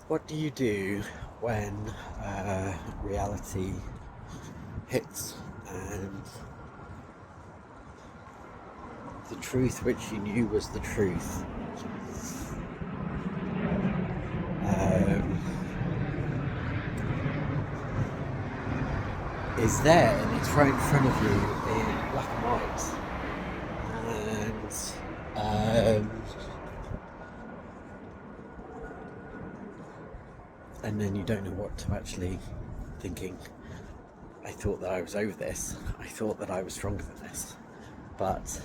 What do you do when reality hits and the truth which you knew was the truth um, is there and it's right in front of you in black and white, and then you don't know what to actually thinking. I thought that I was over this. I thought that I was stronger than this, but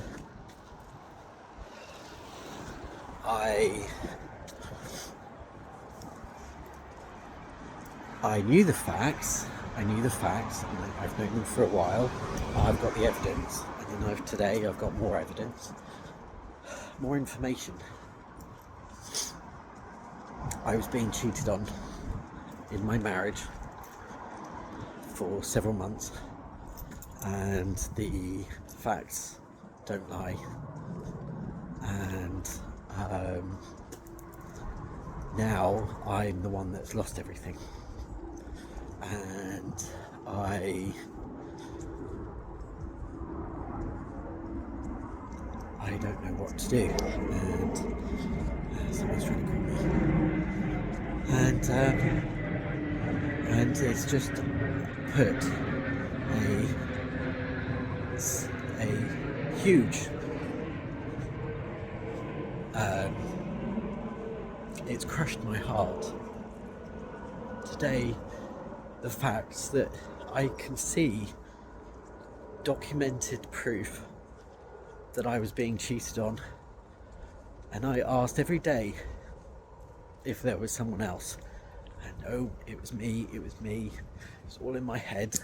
I knew the facts. I knew the facts, and I've known them for a while. I've got the evidence, and then today I've got more evidence, more information. I was being cheated on in my marriage for several months, and the facts don't lie. And now I'm the one that's lost everything, and I don't know what to do, and someone's trying to call me, and it's just put a huge it's crushed my heart today, the facts that I can see documented proof that I was being cheated on, and I asked every day if there was someone else, and no, it was me, it's all in my head,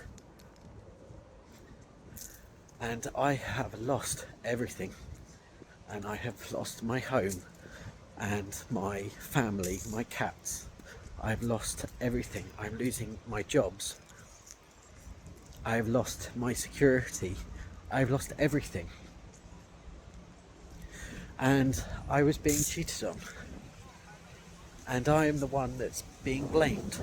and I have lost everything, and I have lost my home and my family, my cats. I've lost everything. I'm losing my jobs. I've lost my security. I've lost everything. And I was being cheated on. And I am the one that's being blamed.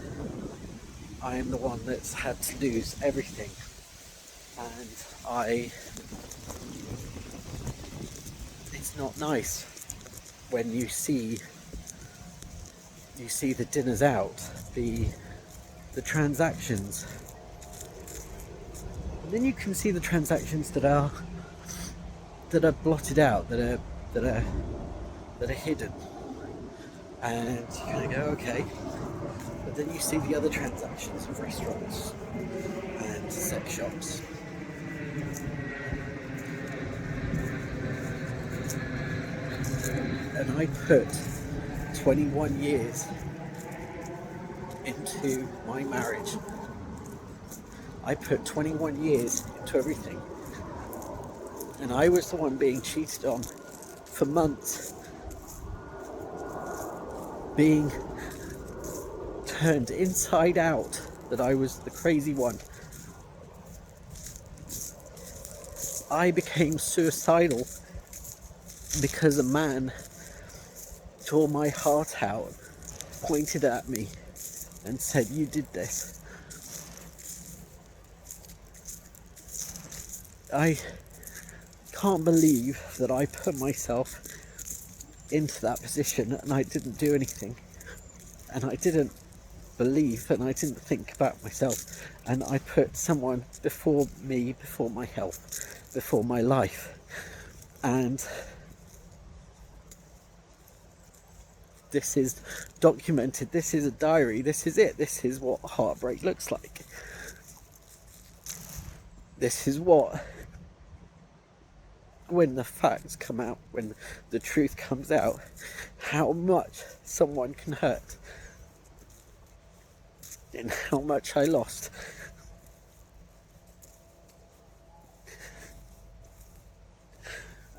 I am the one that's had to lose everything. And it's not nice when you see the dinners out, the transactions, and then you can see the transactions that are blotted out, that are hidden, and you kind of go, okay, but then you see the other transactions of restaurants and sex shops. And I put 21 years into my marriage. I put 21 years into everything. And I was the one being cheated on for months, being turned inside out, that I was the crazy one. I became suicidal because a man tore my heart out, pointed at me and said, "You did this." I can't believe that I put myself into that position and I didn't do anything, and I didn't believe and I didn't think about myself, and I put someone before me, before my health, before my life. And this is documented, this is a diary, this is it, this is what heartbreak looks like. This is what, when the facts come out, when the truth comes out, how much someone can hurt and how much I lost.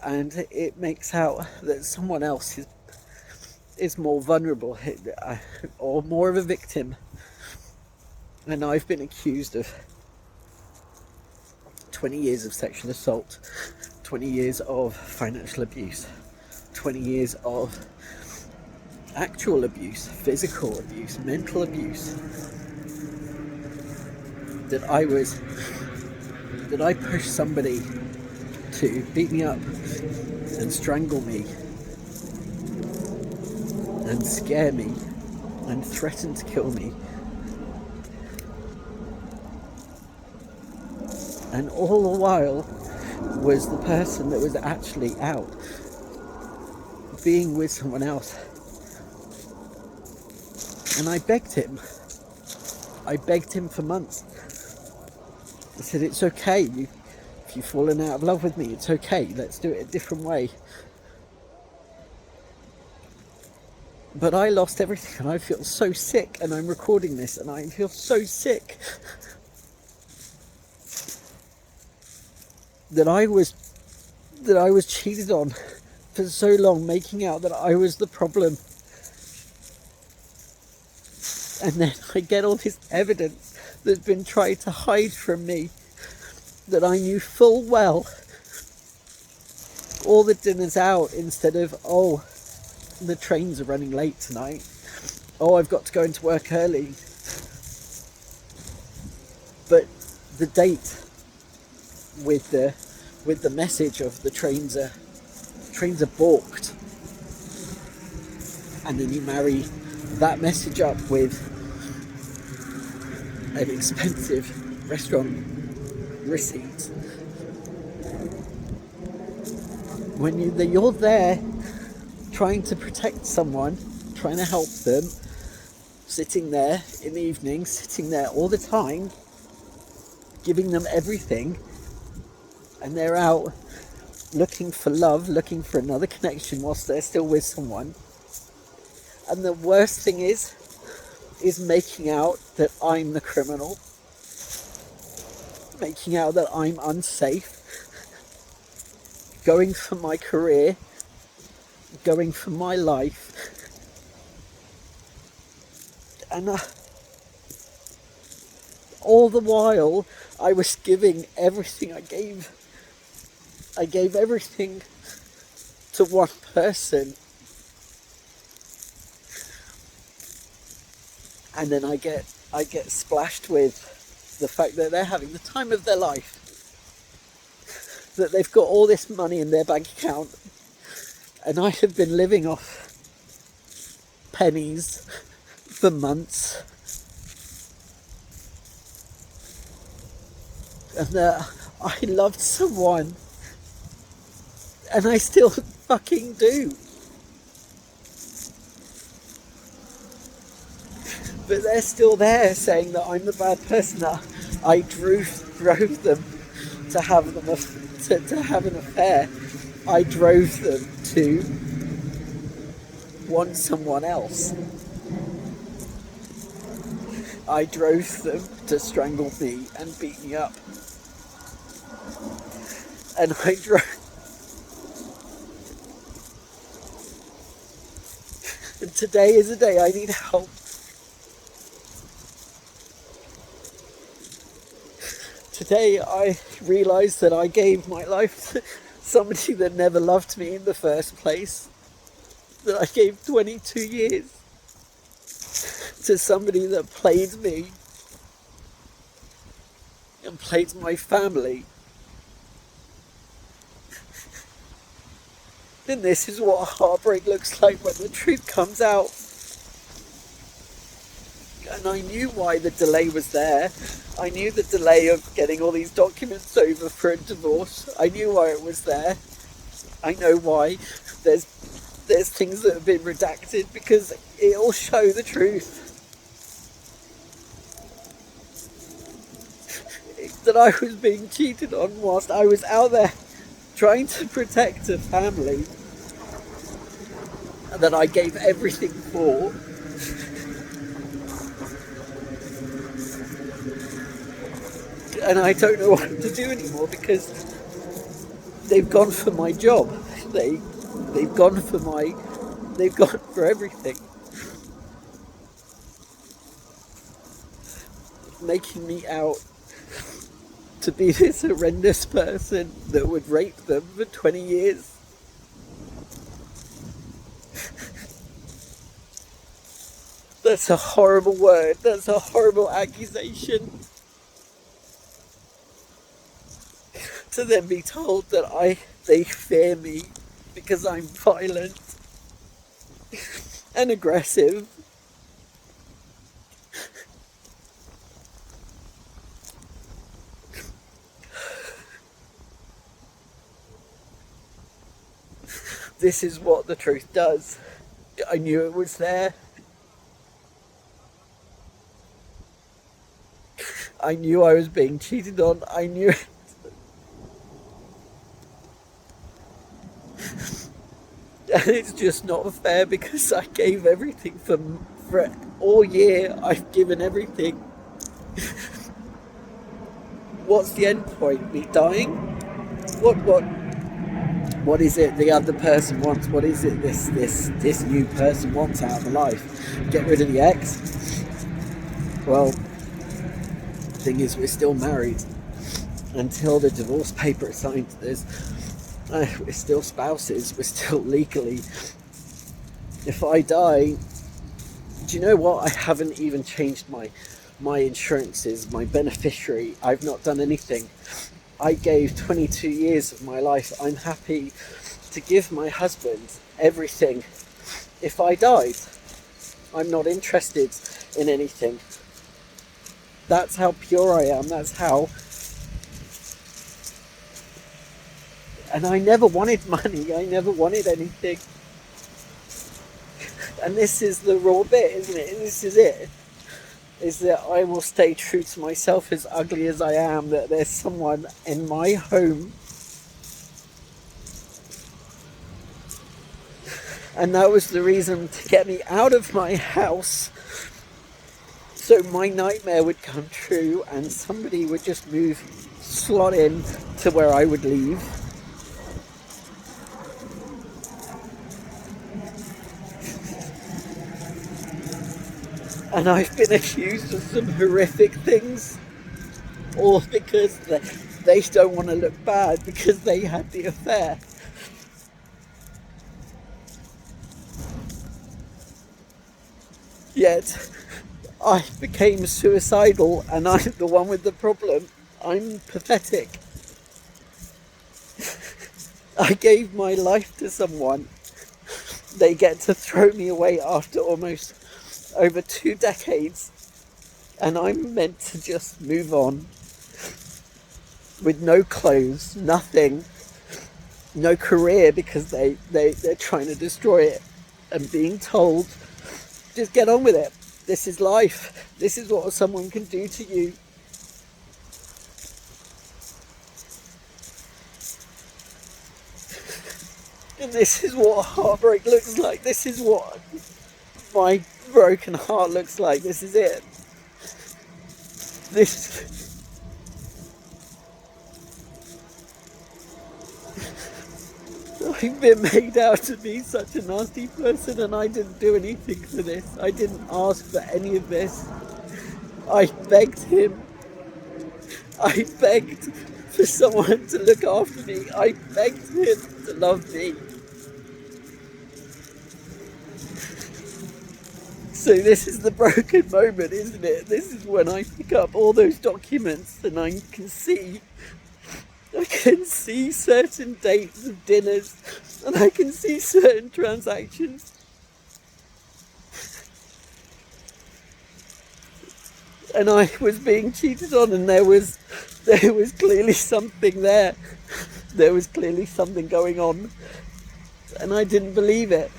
And it makes out that someone else is more vulnerable or more of a victim. And I've been accused of 20 years of sexual assault, 20 years of financial abuse, 20 years of actual abuse, physical abuse, mental abuse, that I pushed somebody to beat me up and strangle me and scare me and threaten to kill me. And all the while was the person that was actually out being with someone else. And I begged him for months. I said, it's okay, if you've fallen out of love with me, it's okay, let's do it a different way. But I lost everything, and I feel so sick, and I'm recording this and I feel so sick that I was cheated on for so long, making out that I was the problem. And then I get all this evidence that's been tried to hide from me, that I knew full well all the dinner's out, instead of, oh, the trains are running late tonight, oh, I've got to go into work early. But the date with the message of the trains are balked, and then you marry that message up with an expensive restaurant receipt. When you're there trying to protect someone, trying to help them, sitting there in the evening, sitting there all the time, giving them everything, and they're out looking for love, looking for another connection whilst they're still with someone. And the worst thing is making out that I'm the criminal, making out that I'm unsafe, going for my career, going for my life. And all the while I was giving everything. I gave everything to one person, and then I get splashed with the fact that they're having the time of their life, that they've got all this money in their bank account, and I have been living off pennies for months, and I loved someone, and I still fucking do. But they're still there saying that I'm the bad person, that I drove them to have to have an affair. I drove them to want someone else. I drove them to strangle me and beat me up. And I drove... And today is a day I need help. Today I realised that I gave my life to somebody that never loved me in the first place. That I gave 22 years to somebody that played me and played my family. And this is what heartbreak looks like when the truth comes out. And I knew why the delay was there. I knew the delay of getting all these documents over for a divorce. I knew why it was there. I know why there's things that have been redacted, because it'll show the truth. That I was being cheated on whilst I was out there trying to protect a family that I gave everything for. And I don't know what to do anymore, because they've gone for my job. They've gone for everything. Making me out to be this horrendous person that would rape them for 20 years. That's a horrible word. That's a horrible accusation. To then be told that they fear me because I'm violent and aggressive. This is what the truth does. I knew it was there. I knew I was being cheated on. I knew it. And it's just not fair because I gave everything for all year. I've given everything. What's the end point? Me dying? What is it the other person wants? What is it this new person wants out of the life? Get rid of the ex? Well, the thing is, we're still married. Until the divorce paper is signed, we're still spouses. We're still legally. If I die, do you know what? I haven't even changed my insurances, my beneficiary. I've not done anything. I gave 22 years of my life. I'm happy to give my husband everything. If I died, I'm not interested in anything. That's how pure I am. That's how. And I never wanted money. I never wanted anything. And this is the raw bit, isn't it? This is it. Is that I will stay true to myself, as ugly as I am, that there's someone in my home. And that was the reason to get me out of my house. So my nightmare would come true and somebody would just slot in to where I would leave. And I've been accused of some horrific things, all because they don't want to look bad because they had the affair. Yet, I became suicidal and I'm the one with the problem. I'm pathetic. I gave my life to someone. They get to throw me away after almost over 2 decades, and I'm meant to just move on with no clothes, nothing, no career because they're trying to destroy it, and being told, just get on with it. This is life. This is what someone can do to you. And this is what heartbreak looks like. This is what my broken heart looks like. This is it. I've been made out to be such a nasty person, and I didn't do anything for this. I didn't ask for any of this. I begged him. I begged for someone to look after me. I begged him to love me. So this is the broken moment, isn't it? This is when I pick up all those documents and I can see certain dates of dinners, and I can see certain transactions. And I was being cheated on, and there was clearly something there. There was clearly something going on, and I didn't believe it.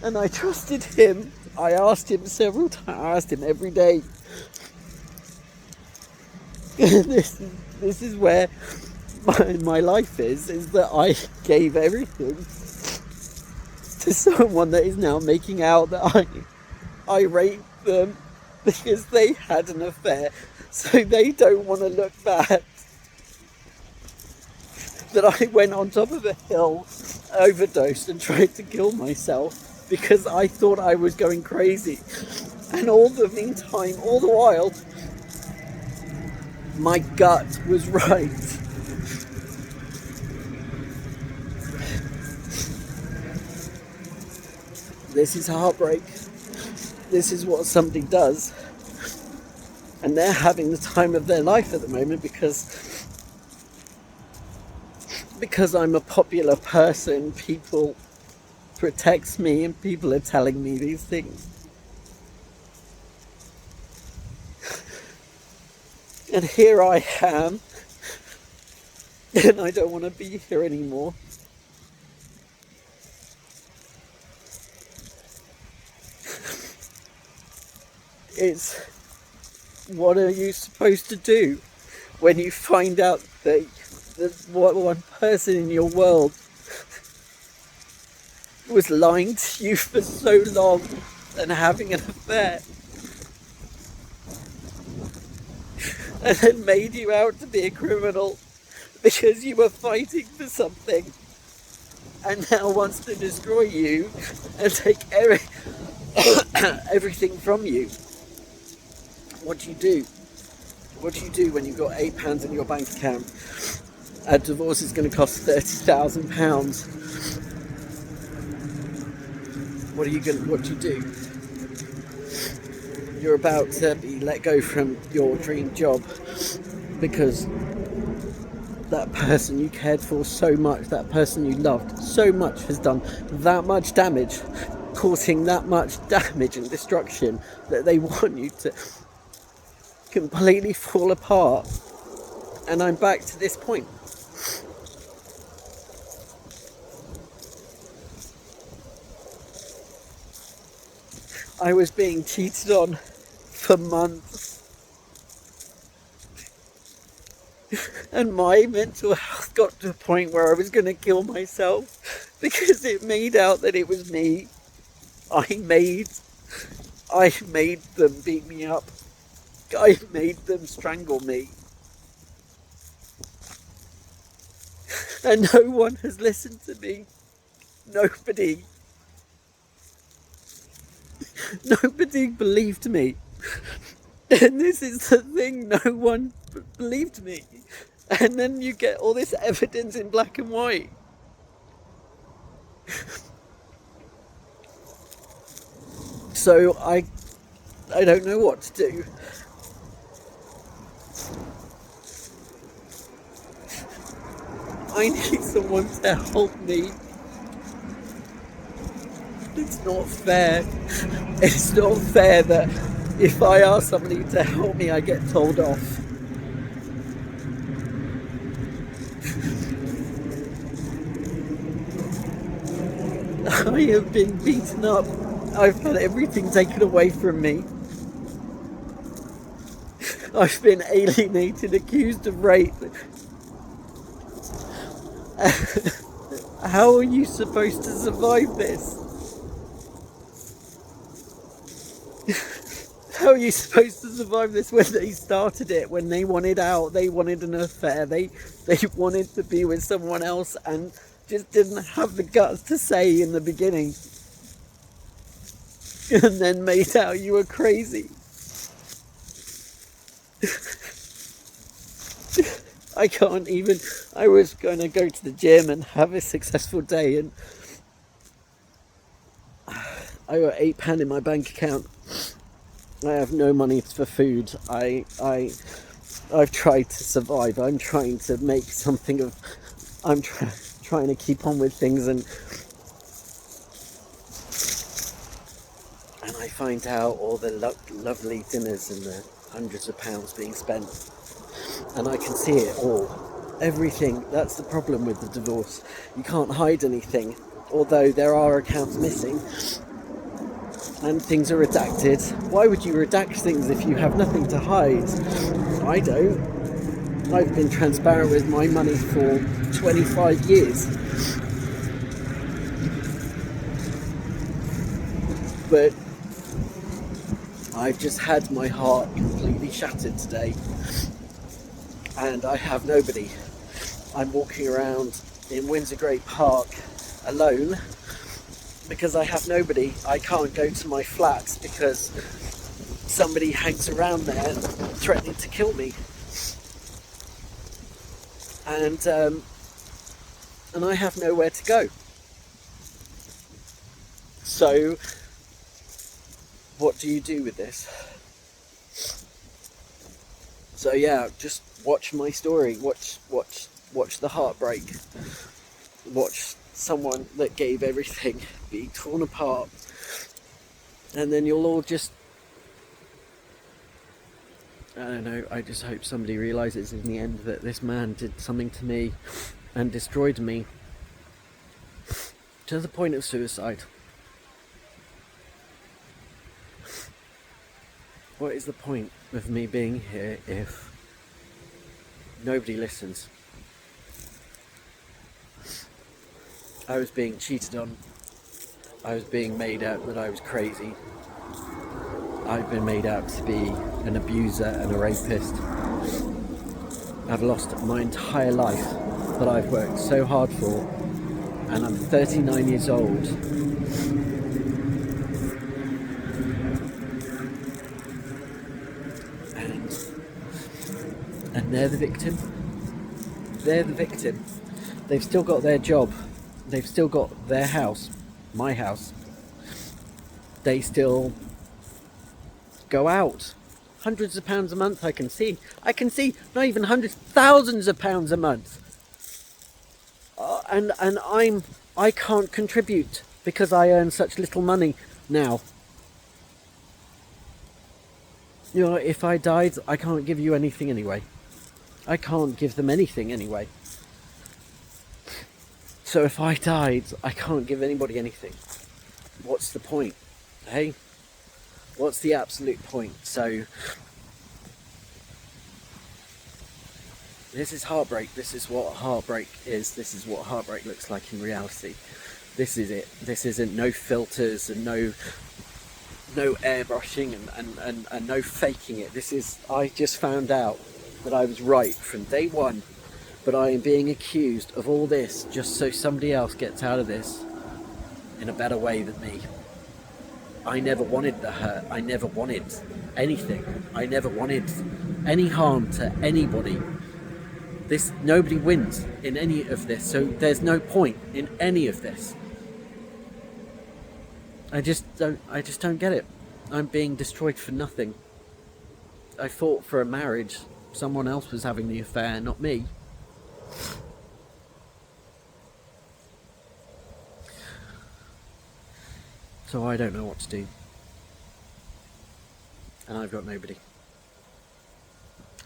And I trusted him. I asked him several times. I asked him every day. This is where my life is that I gave everything to someone that is now making out that I raped them because they had an affair, so they don't want to look bad. That I went on top of a hill, overdosed, and tried to kill myself because I thought I was going crazy. And all the meantime, all the while, my gut was right. This is heartbreak. this is what somebody does, and they're having the time of their life at the moment because I'm a popular person. People protect me, and people are telling me these things. And here I am, and I don't want to be here anymore. It's, what are you supposed to do when you find out that one person in your world was lying to you for so long and having an affair, and then made you out to be a criminal because you were fighting for something, and now wants to destroy you and take everything from you? What do you do? What do you do when you've got £8 in your bank account? A divorce is going to cost £30,000. What do you do? You're about to be let go from your dream job because that person you cared for so much, that person you loved so much, has done that much damage, causing that much damage and destruction that they want you to completely fall apart. And I'm back to this point. I was being cheated on for months, and my mental health got to a point where I was going to kill myself because it made out that it was me. I made them beat me up. I made them strangle me. And no one has listened to me. Nobody believed me. And this is the thing, no one believed me. And then you get all this evidence in black and white. So I don't know what to do. I need someone to help me. It's not fair. It's not fair that if I ask somebody to help me, I get told off. I have been beaten up. I've had everything taken away from me. I've been alienated, accused of rape. How are you supposed to survive this? How are you supposed to survive this when they started it, when they wanted out, they wanted an affair, they wanted to be with someone else and just didn't have the guts to say in the beginning, and then made out you were crazy. I can't even. I was going to go to the gym and have a successful day, and I got £8 in my bank account. I have no money for food. I've tried to survive. I'm trying to make something of. I'm trying to keep on with things, and I find out all the lovely dinners and the hundreds of pounds being spent, and I can see it all. Everything. That's the problem with the divorce. You can't hide anything, although there are accounts missing. And things are redacted. Why would you redact things if you have nothing to hide? I don't. I've been transparent with my money for 25 years. But I've just had my heart completely shattered today. And I have nobody. I'm walking around in Windsor Great Park alone, because I have nobody. I can't go to my flat because somebody hangs around there threatening to kill me. And I have nowhere to go. So what do you do with this? So yeah, just watch my story. Watch the heartbreak. Watch someone that gave everything be torn apart, and then you'll all just, I don't know, I just hope somebody realises in the end that this man did something to me and destroyed me to the point of suicide. What is the point of me being here if nobody listens? I was being cheated on. I was being made out that I was crazy. I've been made out to be an abuser and a rapist. I've lost my entire life that I've worked so hard for, and I'm 39 years old. And they're the victim. They're the victim. They've still got their job. They've still got their house, my house. They still go out. Hundreds of pounds a month I can see. Not even hundreds, thousands of pounds a month. And I can't contribute because I earn such little money now. You know, if I died, I can't give you anything anyway. I can't give them anything anyway. So if I died, I can't give anybody anything. What's the point? Hey? What's the absolute point? So this is heartbreak. This is what heartbreak is. This is what heartbreak looks like in reality. This is it. This isn't no filters and no airbrushing and no faking it. This is, I just found out that I was right from day one, but I am being accused of all this just so somebody else gets out of this in a better way than me. I never wanted the hurt. I never wanted anything. I never wanted any harm to anybody. Nobody wins in any of this, so there's no point in any of this. I just don't get it. I'm being destroyed for nothing. I fought for a marriage. Someone else was having the affair, not me. So I don't know what to do. And I've got nobody.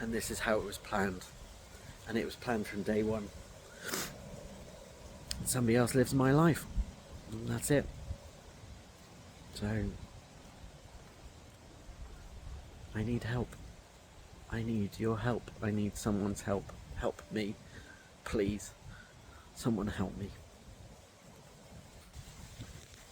And this is how it was planned. And it was planned from day one. Somebody else lives my life. And that's it. So I need help. I need your help. I need someone's help. Help me. Please. Someone help me.